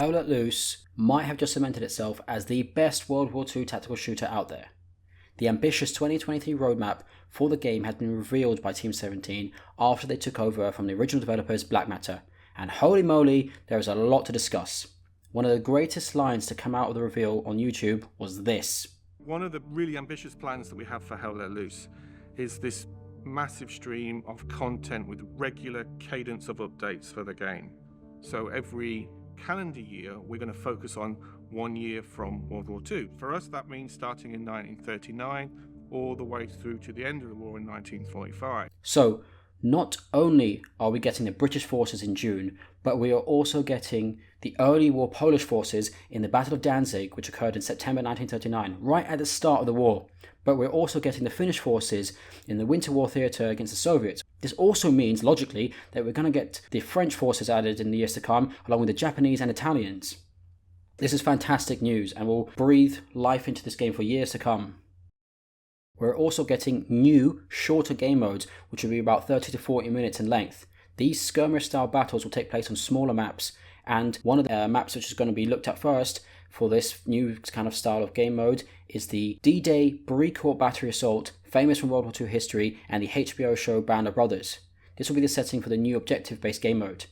Hell Let Loose might have just cemented itself as the best World War II tactical shooter out there. The ambitious 2023 roadmap for the game had been revealed by Team 17 after they took over from the original developers Black Matter, and holy moly, there is a lot to discuss. One of the greatest lines to come out of the reveal on YouTube was this. One of the really ambitious plans that we have for Hell Let Loose is this massive stream of content with regular cadence of updates for the game. So every calendar year, we're going to focus on 1 year from World War II. For us, that means starting in 1939 all the way through to the end of the war in 1945. So, not only are we getting the British forces in June, but we are also getting the early war Polish forces in the Battle of Danzig, which occurred in September 1939, right at the start of the war. But we're also getting the Finnish forces in the Winter War theatre against the Soviets. This also means, logically, that we're going to get the French forces added in the years to come, along with the Japanese and Italians. This is fantastic news and will breathe life into this game for years to come. We're also getting new, shorter game modes, which will be about 30 to 40 minutes in length. These skirmish-style battles will take place on smaller maps, and one of the maps which is going to be looked at first for this new kind of style of game mode is the D-Day Bricourt Battery Assault, famous from World War II history, and the HBO show Band of Brothers. This will be the setting for the new objective-based game mode.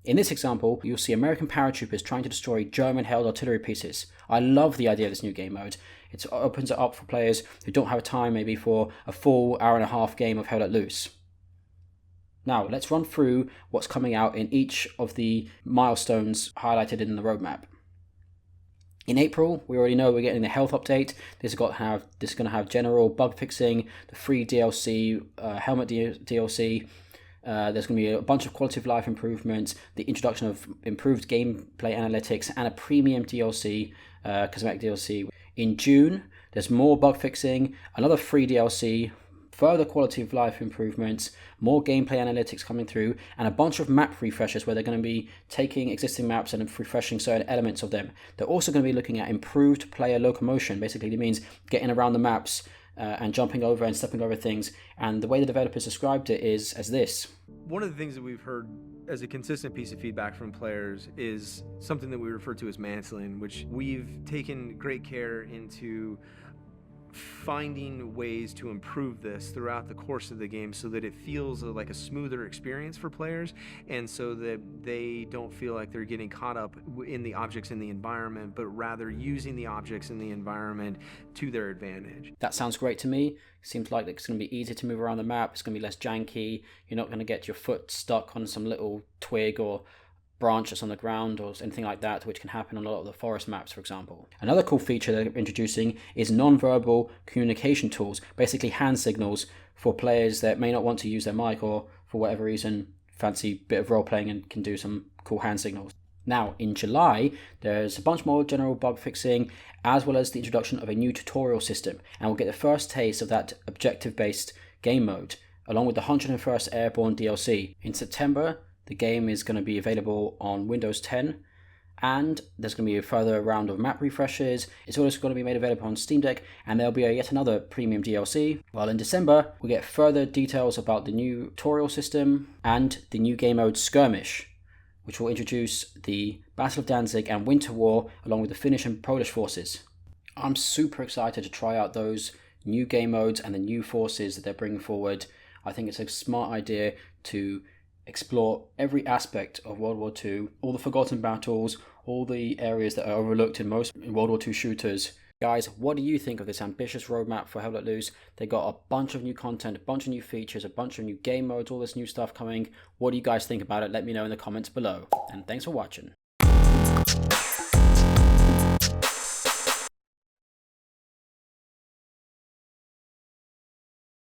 In this example, you'll see American paratroopers trying to destroy German-held artillery pieces. I love the idea of this new game mode. It opens it up for players who don't have time maybe for a full hour-and-a-half game of Hell Let Loose. Now, let's run through what's coming out in each of the milestones highlighted in the roadmap. In April, we already know we're getting the health update. This is going to have general bug fixing, the free DLC, helmet DLC. There's going to be a bunch of quality of life improvements, the introduction of improved gameplay analytics, and a premium DLC, cosmetic DLC. In June, there's more bug fixing, another free DLC, further quality of life improvements, more gameplay analytics coming through, and a bunch of map refreshes where they're going to be taking existing maps and refreshing certain elements of them. They're also going to be looking at improved player locomotion. Basically, it means getting around the maps and jumping over and stepping over things. And the way the developers described it is as this. One of the things that we've heard as a consistent piece of feedback from players is something that we refer to as mantling, which we've taken great care into finding ways to improve this throughout the course of the game so that it feels like a smoother experience for players, and so that they don't feel like they're getting caught up in the objects in the environment, but rather using the objects in the environment to their advantage. That sounds great to me. Seems like it's going to be easier to move around the map. It's going to be less janky. You're not going to get your foot stuck on some little twig or branch that's on the ground or anything like that, which can happen on a lot of the forest maps, for example. Another cool feature they're introducing is non-verbal communication tools, basically hand signals for players that may not want to use their mic or for whatever reason fancy a bit of role-playing and can do some cool hand signals. Now, in July, there's a bunch more general bug fixing, as well as the introduction of a new tutorial system, and we'll get the first taste of that objective-based game mode, along with the 101st Airborne DLC. In September, the game is going to be available on Windows 10, and there's going to be a further round of map refreshes. It's also going to be made available on Steam Deck, and there'll be yet another premium DLC. While in December, we get further details about the new tutorial system and the new game mode Skirmish, which will introduce the Battle of Danzig and Winter War along with the Finnish and Polish forces. I'm super excited to try out those new game modes and the new forces that they're bringing forward. I think it's a smart idea to explore every aspect of World War II, all the forgotten battles, all the areas that are overlooked in most World War II shooters. Guys, what do you think of this ambitious roadmap for Hell Let Loose? They got a bunch of new content, a bunch of new features, a bunch of new game modes, all this new stuff coming. What do you guys think about it? Let me know in the comments below. And thanks for watching.